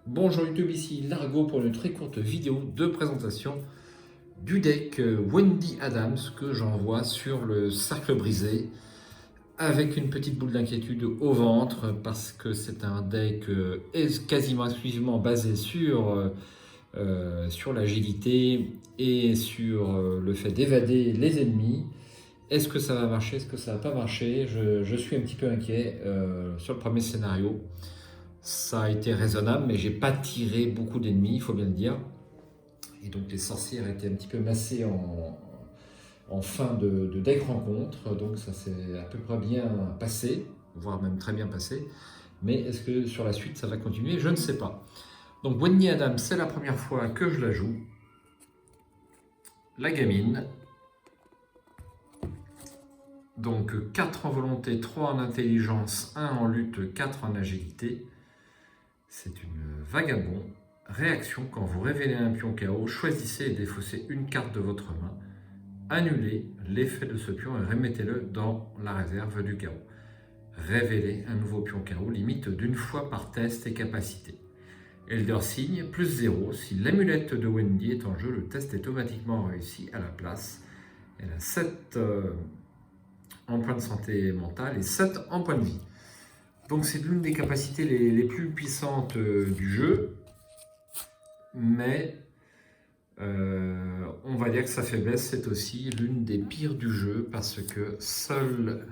Bonjour YouTube, ici Largo pour une très courte vidéo de présentation du deck Wendy Adams que j'envoie sur le cercle brisé avec une petite boule d'inquiétude au ventre parce que c'est un deck quasiment exclusivement basé sur l'agilité et sur le fait d'évader les ennemis. Est-ce que ça va marcher? Est-ce que ça va pas marcher? Je suis un petit peu inquiet sur le premier scénario. Ça a été raisonnable, mais j'ai pas tiré beaucoup d'ennemis, il faut bien le dire. Et donc les sorcières étaient un petit peu massées en fin de deck rencontre, donc ça s'est à peu près bien passé, voire même très bien passé. Mais est-ce que sur la suite ça va continuer? Je ne sais pas. Donc Wendy Adams, c'est la première fois que je la joue. La gamine. Donc 4 en volonté, 3 en intelligence, 1 en lutte, 4 en agilité. C'est une vagabond. Réaction, quand vous révélez un pion KO, choisissez et défaussez une carte de votre main. Annulez l'effet de ce pion et remettez-le dans la réserve du KO. Révélez un nouveau pion KO, limite d'une fois par test et capacité. Elder Signe, plus 0. Si l'amulette de Wendy est en jeu, le test est automatiquement réussi à la place. Elle a 7 en points de santé mentale et 7 en points de vie. Donc c'est l'une des capacités les plus puissantes du jeu, mais on va dire que sa faiblesse, c'est aussi l'une des pires du jeu, parce que seul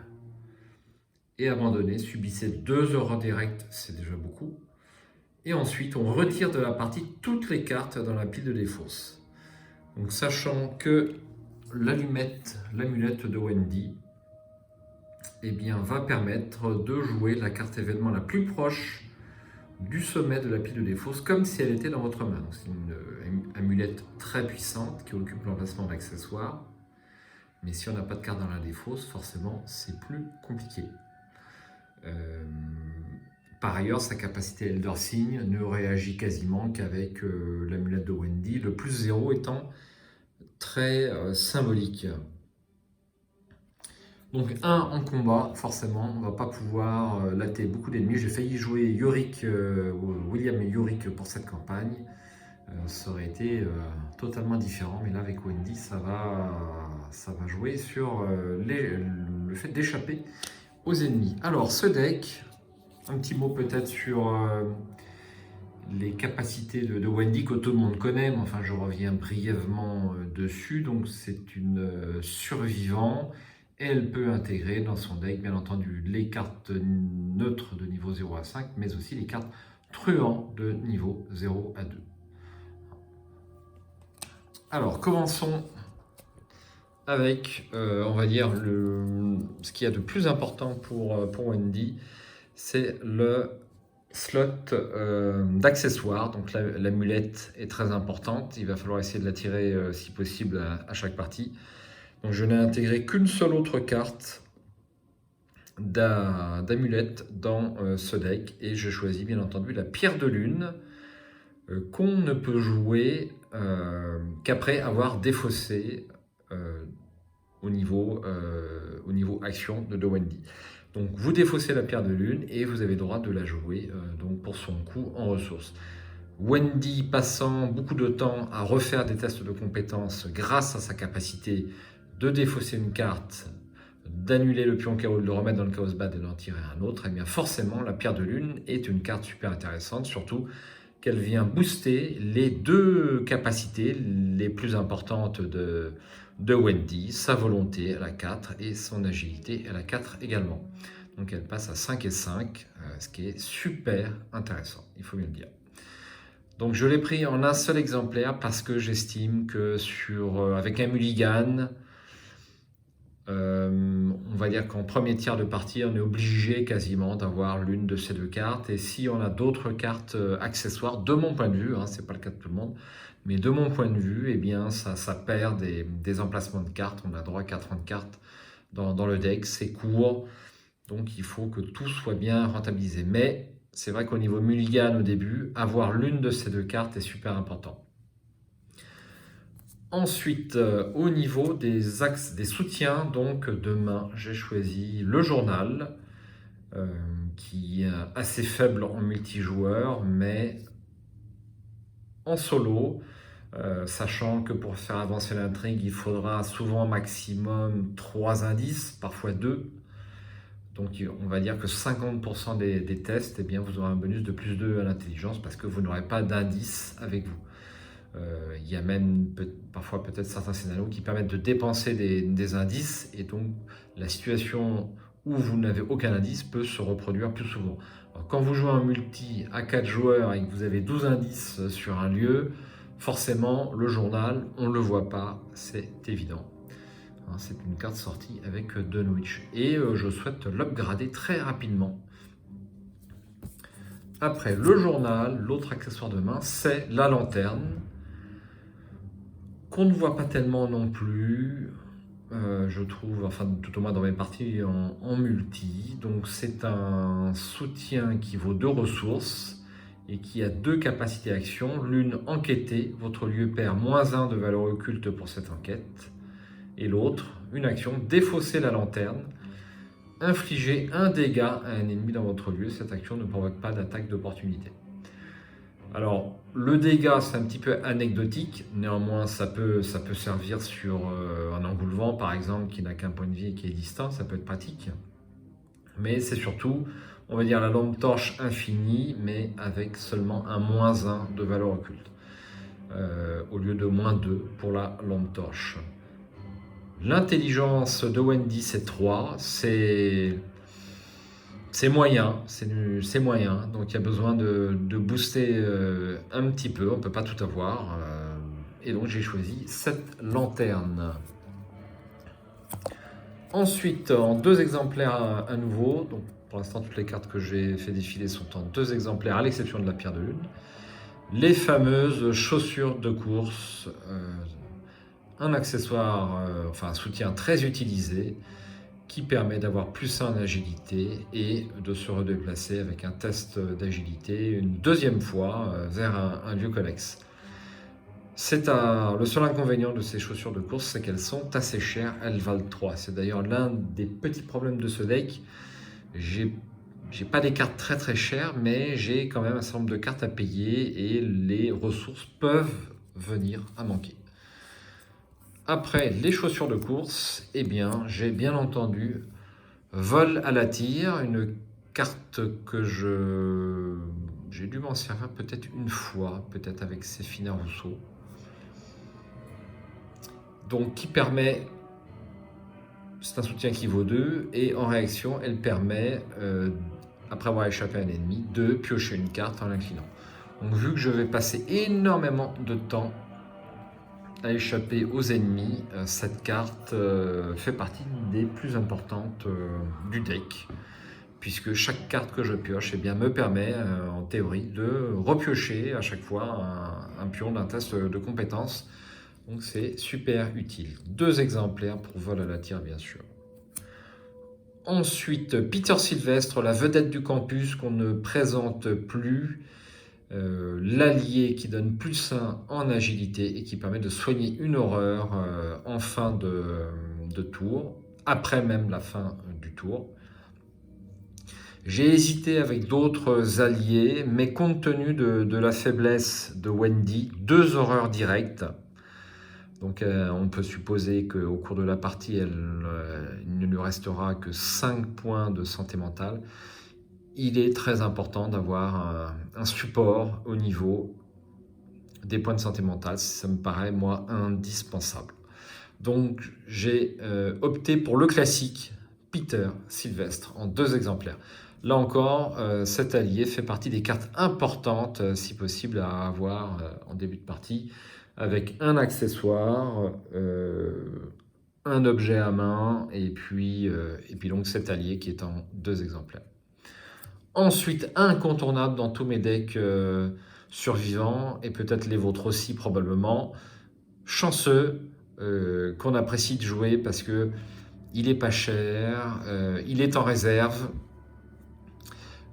et abandonné, subissait 2 aura directs, c'est déjà beaucoup. Et ensuite, on retire de la partie toutes les cartes dans la pile de défausse. Donc sachant que l'amulette de Wendy va permettre de jouer la carte événement la plus proche du sommet de la pile de défausse, comme si elle était dans votre main. C'est une amulette très puissante qui occupe l'emplacement d'accessoires. Mais si on n'a pas de carte dans la défausse, forcément, c'est plus compliqué. Par ailleurs, sa capacité Elder Signe ne réagit quasiment qu'avec l'amulette de Wendy, le plus 0 étant très symbolique. Donc 1 en combat, forcément, on ne va pas pouvoir latter beaucoup d'ennemis. J'ai failli jouer William et Yorick pour cette campagne. Ça aurait été totalement différent, mais là avec Wendy, ça va jouer sur le fait d'échapper aux ennemis. Alors ce deck, un petit mot peut-être sur les capacités de Wendy que tout le monde connaît, mais enfin je reviens brièvement dessus. Donc c'est une survivant. Elle peut intégrer dans son deck, bien entendu, les cartes neutres de niveau 0 à 5, mais aussi les cartes truands de niveau 0 à 2. Alors, commençons avec, on va dire, ce qu'il y a de plus important pour Wendy, c'est le slot d'accessoires. Donc l'amulette est très importante, il va falloir essayer de la tirer si possible à chaque partie. Donc je n'ai intégré qu'une seule autre carte d'amulette dans ce deck, et je choisis bien entendu la pierre de lune, qu'on ne peut jouer qu'après avoir défaussé au niveau action de Wendy. Donc vous défaussez la pierre de lune et vous avez le droit de la jouer donc pour son coût en ressources. Wendy passant beaucoup de temps à refaire des tests de compétences grâce à sa capacité de défausser une carte, d'annuler le pion chaos, de le remettre dans le chaos bad et d'en tirer un autre, et bien forcément la pierre de lune est une carte super intéressante, surtout qu'elle vient booster les 2 capacités les plus importantes de Wendy, sa volonté à la 4 et son agilité à la 4 également. Donc elle passe à 5 et 5, ce qui est super intéressant, il faut bien le dire. Donc je l'ai pris en un seul exemplaire parce que j'estime que avec un mulligan, on va dire qu'en premier tiers de partie, on est obligé quasiment d'avoir l'une de ces 2 cartes. Et si on a d'autres cartes accessoires, de mon point de vue, hein, c'est pas le cas de tout le monde, mais de mon point de vue, eh bien, ça perd des emplacements de cartes. On a droit à 40 cartes dans le deck, c'est court, donc il faut que tout soit bien rentabilisé. Mais c'est vrai qu'au niveau mulligan au début, avoir l'une de ces 2 cartes est super important. Ensuite, au niveau des axes, des soutiens, donc de main, j'ai choisi le journal, qui est assez faible en multijoueur, mais en solo, sachant que pour faire avancer l'intrigue, il faudra souvent maximum 3 indices, parfois 2. Donc on va dire que 50% des tests, eh bien, vous aurez un bonus de plus 2 à l'intelligence parce que vous n'aurez pas d'indice avec vous. Il y a même parfois peut-être certains scénarios qui permettent de dépenser des indices et donc la situation où vous n'avez aucun indice peut se reproduire plus souvent. Alors, quand vous jouez un multi à 4 joueurs et que vous avez 12 indices sur un lieu, forcément le journal, on ne le voit pas, c'est évident. C'est une carte sortie avec Dunwich et je souhaite l'upgrader très rapidement. Après le journal, l'autre accessoire de main, c'est la lanterne, qu'on ne voit pas tellement non plus, je trouve, enfin tout au moins dans mes parties en multi. Donc c'est un soutien qui vaut 2 ressources et qui a 2 capacités d'action. L'une, enquêter, votre lieu perd -1 de valeur occulte pour cette enquête. Et l'autre, une action, défausser la lanterne, infliger un dégât à un ennemi dans votre lieu. Cette action ne provoque pas d'attaque d'opportunité. Alors, le dégât, c'est un petit peu anecdotique. Néanmoins, ça peut servir sur un engoulevent, par exemple, qui n'a qu'un point de vie et qui est distinct. Ça peut être pratique. Mais c'est surtout, on va dire, la lampe torche infinie, mais avec seulement un -1 de valeur occulte. Au lieu de -2 pour la lampe torche. L'intelligence de Wendy, c'est 3. C'est moyen, c'est moyen, donc il y a besoin de booster un petit peu, on ne peut pas tout avoir. Et donc j'ai choisi cette lanterne. Ensuite, en 2 exemplaires à nouveau, donc pour l'instant toutes les cartes que j'ai fait défiler sont en 2 exemplaires, à l'exception de la pierre de lune. Les fameuses chaussures de course, un accessoire, enfin un soutien très utilisé, qui permet d'avoir +1 en agilité et de se redéplacer avec un test d'agilité une 2e fois vers un lieu connexe. Le seul inconvénient de ces chaussures de course, c'est qu'elles sont assez chères, elles valent 3. C'est d'ailleurs l'un des petits problèmes de ce deck. J'ai pas des cartes très très chères, mais j'ai quand même un certain nombre de cartes à payer et les ressources peuvent venir à manquer. Après les chaussures de course, eh bien, j'ai bien entendu Vol à la tire, une carte que j'ai dû m'en servir peut-être une fois, peut-être avec Séphina Rousseau. Donc qui permet, c'est un soutien qui vaut 2, et en réaction, elle permet, après avoir échappé à un ennemi, de piocher une carte en l'inclinant. Donc vu que je vais passer énormément de temps à échapper aux ennemis, cette carte fait partie des plus importantes du deck, puisque chaque carte que je pioche, eh bien, me permet en théorie de repiocher à chaque fois un pion d'un test de compétence. Donc c'est super utile. 2 exemplaires pour Vol à la tire, bien sûr. Ensuite, Peter Sylvestre, la vedette du campus qu'on ne présente plus. L'allié qui donne +1 en agilité et qui permet de soigner une horreur en fin de tour, après même la fin du tour. J'ai hésité avec d'autres alliés, mais compte tenu de la faiblesse de Wendy, 2 horreurs directes. Donc on peut supposer qu'au cours de la partie, il ne lui restera que 5 points de santé mentale. Il est très important d'avoir un support au niveau des points de santé mentale. Ça me paraît, moi, indispensable. Donc, j'ai opté pour le classique Peter Sylvestre en 2 exemplaires. Là encore, cet allié fait partie des cartes importantes, si possible, à avoir en début de partie, avec un accessoire, un objet à main, et puis donc cet allié qui est en 2 exemplaires. Ensuite, incontournable dans tous mes decks survivants, et peut-être les vôtres aussi probablement, chanceux, qu'on apprécie de jouer parce que il est pas cher, il est en réserve,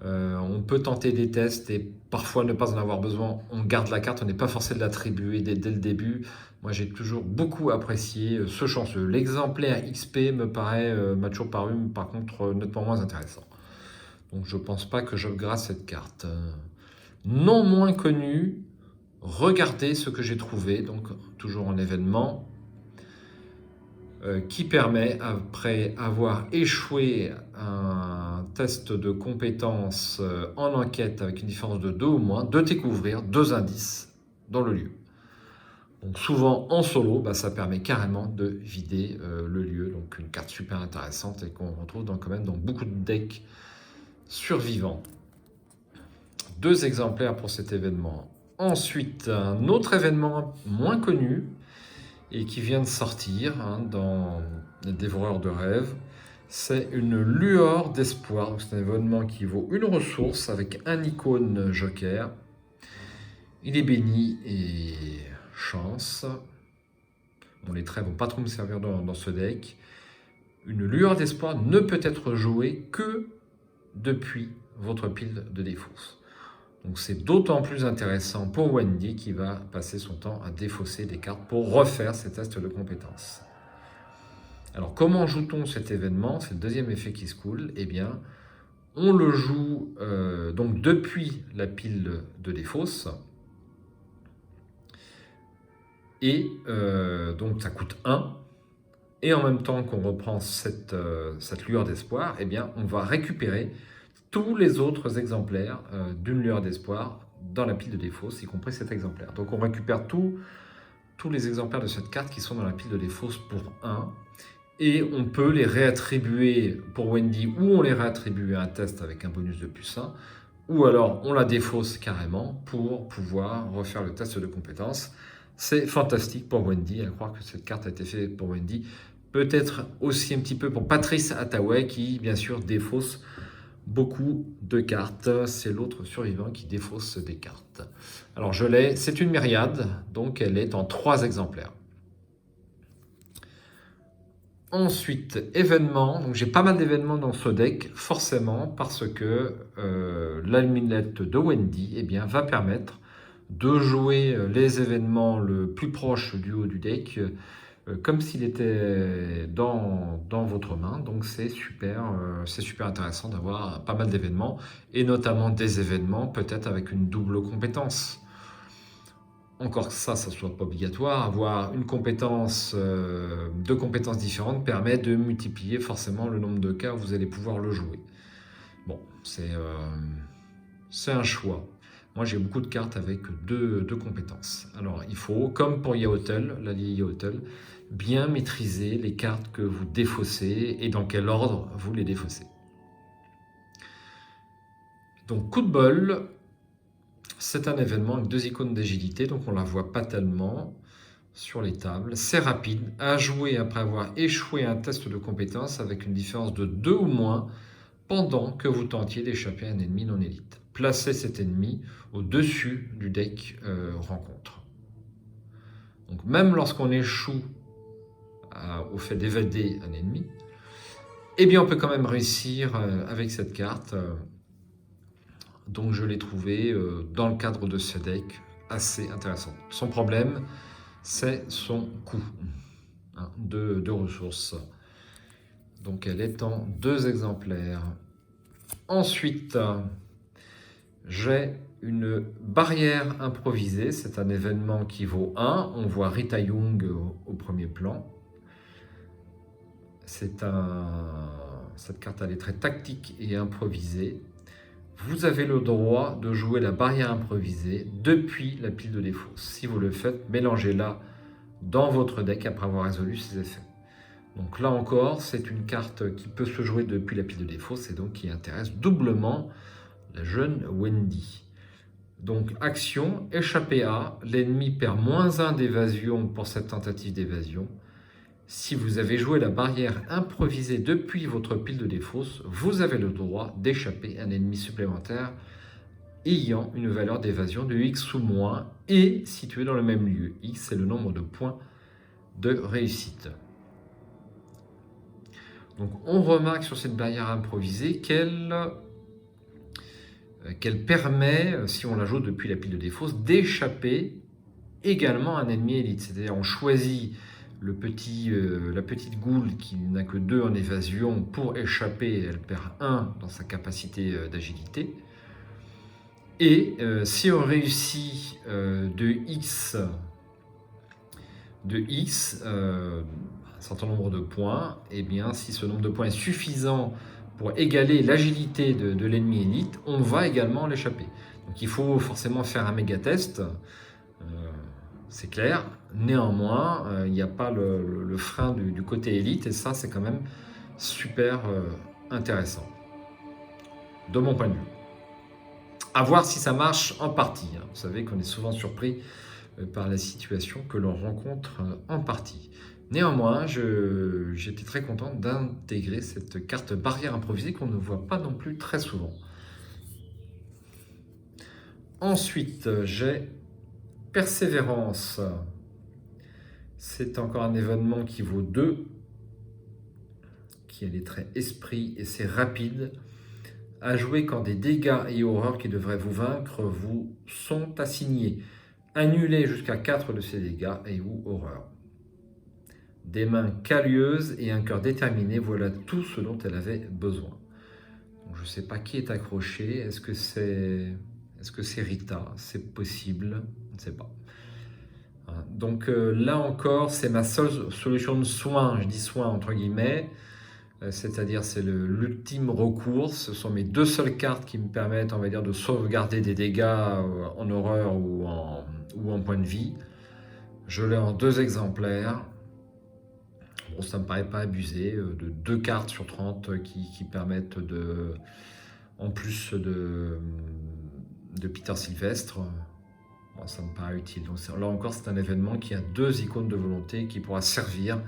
on peut tenter des tests et parfois ne pas en avoir besoin, on garde la carte, on n'est pas forcé de l'attribuer dès le début. Moi j'ai toujours beaucoup apprécié ce chanceux. L'exemplaire XP m'a toujours paru par contre nettement moins intéressant. Donc je pense pas que j'upgrade cette carte. Non moins connue, regardez ce que j'ai trouvé, donc toujours un événement qui permet, après avoir échoué un test de compétences en enquête avec une différence de 2 ou moins, de découvrir 2 indices dans le lieu. Donc souvent en solo, ça permet carrément de vider le lieu, donc une carte super intéressante et qu'on retrouve quand même dans beaucoup de decks survivants. 2 exemplaires pour cet événement. Ensuite, un autre événement moins connu et qui vient de sortir dans les Dévoreurs de rêves, c'est une lueur d'espoir. C'est un événement qui vaut une ressource avec un icône joker. Il est béni et chance. Bon, les traits ne vont pas trop me servir dans ce deck. Une lueur d'espoir ne peut être jouée que depuis votre pile de défausse. Donc c'est d'autant plus intéressant pour Wendy qui va passer son temps à défausser des cartes pour refaire ses tests de compétences. Alors comment joue-t-on cet événement? C'est le deuxième effet qui se coule. Eh bien, on le joue donc depuis la pile de défausse. Et donc ça coûte 1. Et en même temps qu'on reprend cette lueur d'espoir, eh bien, on va récupérer tous les autres exemplaires d'une lueur d'espoir dans la pile de défausse, y compris cet exemplaire. Donc on récupère tous les exemplaires de cette carte qui sont dans la pile de défausse pour 1. Et on peut les réattribuer pour Wendy, ou on les réattribue à un test avec un bonus de plus 1, ou alors on la défausse carrément pour pouvoir refaire le test de compétences. C'est fantastique pour Wendy, à croire que cette carte a été faite pour Wendy. Peut-être aussi un petit peu pour Patrice Attaway, qui bien sûr défausse beaucoup de cartes. C'est l'autre survivant qui défausse des cartes. Alors je l'ai, c'est une myriade, donc elle est en 3 exemplaires. Ensuite, événements. Donc j'ai pas mal d'événements dans ce deck, forcément, parce que l'amulette de Wendy va permettre de jouer les événements le plus proche du haut du deck, comme s'il était dans votre main. Donc c'est super intéressant d'avoir pas mal d'événements, et notamment des événements peut-être avec une double compétence. Encore que ça ne soit pas obligatoire, avoir une compétence, 2 compétences différentes permet de multiplier forcément le nombre de cas où vous allez pouvoir le jouer. Bon, c'est un choix. Moi, j'ai beaucoup de cartes avec 2 compétences. Alors, il faut, comme pour Yaotel, l'allié Yaotel, bien maîtriser les cartes que vous défaussez et dans quel ordre vous les défaussez. Donc, coup de bol, c'est un événement avec 2 icônes d'agilité, donc on ne la voit pas tellement sur les tables. C'est rapide, à jouer après avoir échoué un test de compétence avec une différence de 2 ou moins pendant que vous tentiez d'échapper à un ennemi non élite. Placez cet ennemi au-dessus du deck rencontre. Donc même lorsqu'on échoue au fait d'évader un ennemi, on peut quand même réussir avec cette carte. Donc je l'ai trouvé dans le cadre de ce deck assez intéressant. Son problème, c'est son coût de ressources. Donc elle est en 2 exemplaires. Ensuite, j'ai une barrière improvisée. C'est un événement qui vaut 1. On voit Rita Young au premier plan. Cette carte, elle est très tactique et improvisée. Vous avez le droit de jouer la barrière improvisée depuis la pile de défausse. Si vous le faites, mélangez-la dans votre deck après avoir résolu ses effets. Donc là encore, c'est une carte qui peut se jouer depuis la pile de défausse et donc qui intéresse doublement la jeune Wendy. Donc action, échapper à, l'ennemi perd -1 d'évasion pour cette tentative d'évasion. Si vous avez joué la barrière improvisée depuis votre pile de défausse, vous avez le droit d'échapper à un ennemi supplémentaire ayant une valeur d'évasion de X ou moins et situé dans le même lieu. X, c'est le nombre de points de réussite. Donc on remarque sur cette barrière improvisée qu'elle permet, si on la joue depuis la pile de défausse, d'échapper également à un ennemi élite. C'est-à-dire on choisit la petite goule qui n'a que 2 en évasion pour échapper, elle perd 1 dans sa capacité d'agilité. Et si on réussit de x un certain nombre de points, et bien si ce nombre de points est suffisant pour égaler l'agilité de l'ennemi élite, on va également l'échapper. Donc il faut forcément faire un méga test, c'est clair. Néanmoins, il n'y a pas le frein du côté élite, et ça c'est quand même super intéressant, de mon point de vue. À voir si ça marche en partie. Vous savez qu'on est souvent surpris par la situation que l'on rencontre en partie. Néanmoins, j'étais très content d'intégrer cette carte barrière improvisée qu'on ne voit pas non plus très souvent. Ensuite, j'ai Persévérance. C'est encore un événement qui vaut 2, qui a les traits esprit et c'est rapide. À jouer quand des dégâts et horreurs qui devraient vous vaincre vous sont assignés. Annulez jusqu'à 4 de ces dégâts et ou horreurs. Des mains calleuses et un cœur déterminé, voilà tout ce dont elle avait besoin. Donc, je ne sais pas qui est accroché. Est-ce que c'est Rita? C'est possible, on ne sait pas. Donc là encore, c'est ma seule solution de soin, je dis soin entre guillemets, c'est-à-dire c'est l'ultime recours. Ce sont mes 2 seules cartes qui me permettent, on va dire, de sauvegarder des dégâts en horreur ou en point de vie. Je l'ai en 2 exemplaires. Bon, ça ne me paraît pas abusé, de 2 cartes sur 30 qui permettent en plus de Peter Sylvestre. Bon, ça me paraît utile. Donc là encore, c'est un événement qui a 2 icônes de volonté qui pourra servir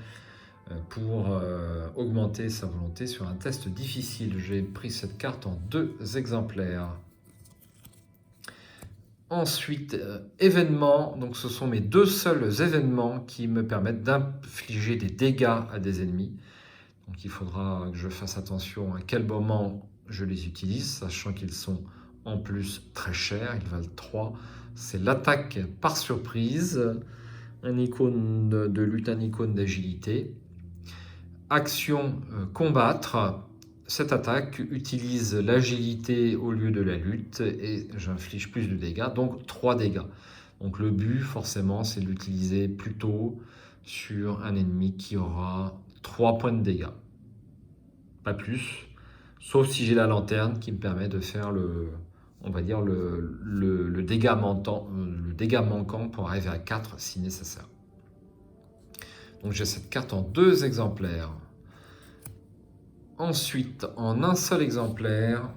pour augmenter sa volonté sur un test difficile. J'ai pris cette carte en 2 exemplaires. Ensuite, événements. Donc ce sont mes 2 seuls événements qui me permettent d'infliger des dégâts à des ennemis. Donc il faudra que je fasse attention à quel moment je les utilise, sachant qu'ils sont en plus très chers, ils valent 3. C'est l'attaque par surprise, un icône de lutte, un icône d'agilité. Action combattre. Cette attaque utilise l'agilité au lieu de la lutte et j'inflige plus de dégâts, donc 3 dégâts. Donc le but forcément c'est de l'utiliser plutôt sur un ennemi qui aura 3 points de dégâts. Pas plus, sauf si j'ai la lanterne qui me permet de faire on va dire le dégât manquant pour arriver à 4 si nécessaire. Donc j'ai cette carte en 2 exemplaires. Ensuite, en un seul exemplaire,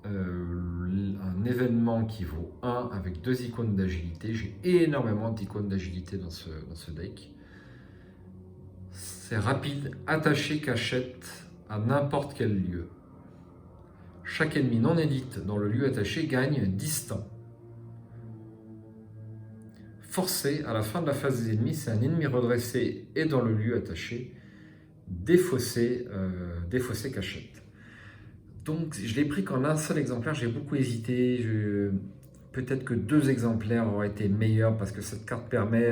un événement qui vaut 1 avec 2 icônes d'agilité. J'ai énormément d'icônes d'agilité dans ce deck. C'est rapide, attaché, cachette à n'importe quel lieu. Chaque ennemi non élite dans le lieu attaché gagne distant. Forcé, à la fin de la phase des ennemis, c'est un ennemi redressé et dans le lieu attaché. Défaussé cachette. Donc je l'ai pris qu'en un seul exemplaire, j'ai beaucoup hésité. Peut-être que 2 exemplaires auraient été meilleurs parce que cette carte permet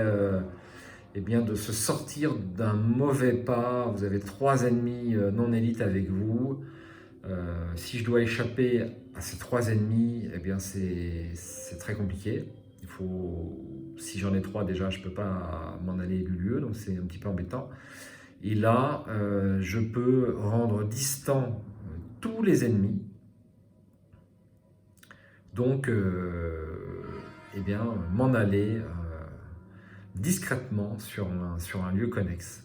de se sortir d'un mauvais pas. Vous avez 3 ennemis non élites avec vous. Si je dois échapper à ces 3 ennemis, c'est très compliqué. Si j'en ai 3 déjà, je ne peux pas m'en aller du lieu, donc c'est un petit peu embêtant. Et là, je peux rendre distant tous les ennemis. Donc, m'en aller discrètement sur un lieu connexe.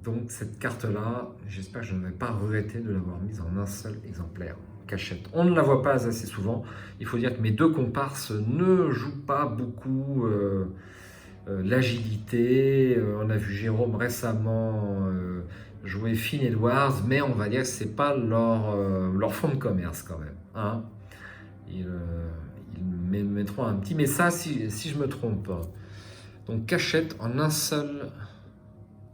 Donc cette carte-là, j'espère que je ne vais pas regretter de l'avoir mise en un seul exemplaire. Cachette. On ne la voit pas assez souvent. Il faut dire que mes 2 comparses ne jouent pas beaucoup l'agilité. On a vu Jérôme récemment jouer Finn Edwards, mais on va dire que ce n'est pas leur fonds de commerce quand même. Hein. Ils mettront un petit message si je me trompe. Donc cachette en un seul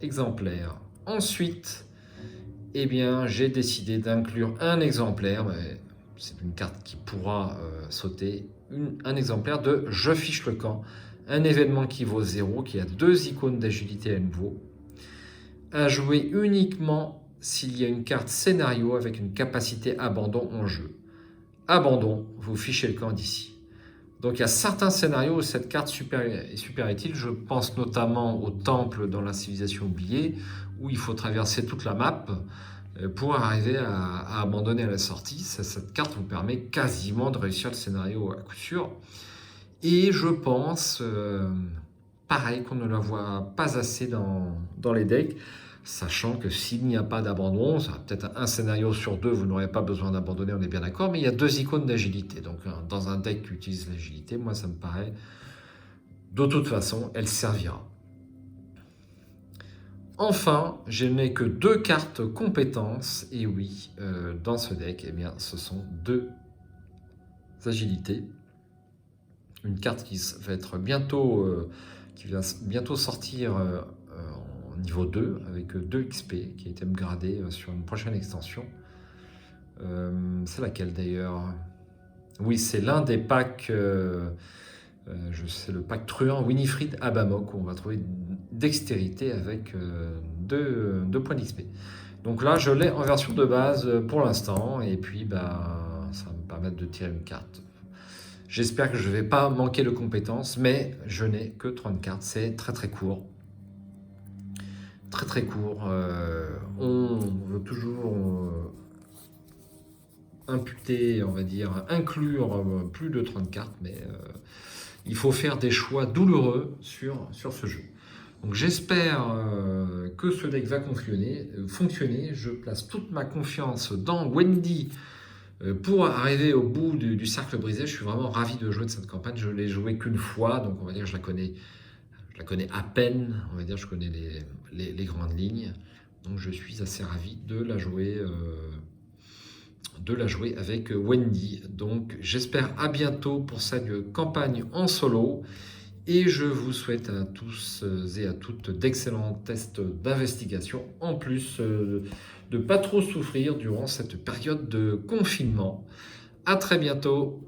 exemplaire. Ensuite, j'ai décidé d'inclure un exemplaire, mais c'est une carte qui pourra sauter, un exemplaire de Je fiche le camp, un événement qui vaut 0, qui a 2 icônes d'agilité à nouveau, à jouer uniquement s'il y a une carte scénario avec une capacité abandon en jeu. abandon, vous fichez le camp d'ici. Donc il y a certains scénarios où cette carte est super utile. Je pense notamment au temple dans la civilisation oubliée, où il faut traverser toute la map pour arriver à abandonner à la sortie. Cette carte vous permet quasiment de réussir le scénario à coup sûr. Et je pense, pareil, qu'on ne la voit pas assez dans les decks, sachant que s'il n'y a pas d'abandon, ça va peut-être un scénario sur deux, vous n'aurez pas besoin d'abandonner, on est bien d'accord, mais il y a 2 icônes d'agilité. Donc dans un deck qui utilise l'agilité, moi ça me paraît, de toute façon, elle servira. Enfin, je n'ai que 2 cartes compétences, et oui, dans ce deck, eh bien, ce sont 2 agilités. Une carte qui va être bientôt, qui va bientôt sortir en niveau 2 avec 2 XP qui a été upgradé sur une prochaine extension. C'est laquelle d'ailleurs? Oui, c'est l'un des packs, c'est le pack truand Winifred Abamok où on va trouver dextérité avec 2 points d'XP. Donc là, je l'ai en version de base pour l'instant et puis bah, ça va me permettre de tirer une carte. J'espère que je ne vais pas manquer de compétences, mais je n'ai que 30 cartes, c'est très très court. Très très court. On veut toujours imputer, on va dire, inclure plus de 30 cartes, mais il faut faire des choix douloureux sur ce jeu. Donc j'espère que ce deck va fonctionner. Je place toute ma confiance dans Wendy pour arriver au bout du cercle brisé. Je suis vraiment ravi de jouer de cette campagne. Je l'ai joué qu'une fois, donc on va dire que je la connais à peine. On va dire je connais les grandes lignes. Donc je suis assez ravi de la jouer avec Wendy. Donc j'espère à bientôt pour cette campagne en solo. Et je vous souhaite à tous et à toutes d'excellents tests d'investigation, en plus de ne pas trop souffrir durant cette période de confinement. À très bientôt.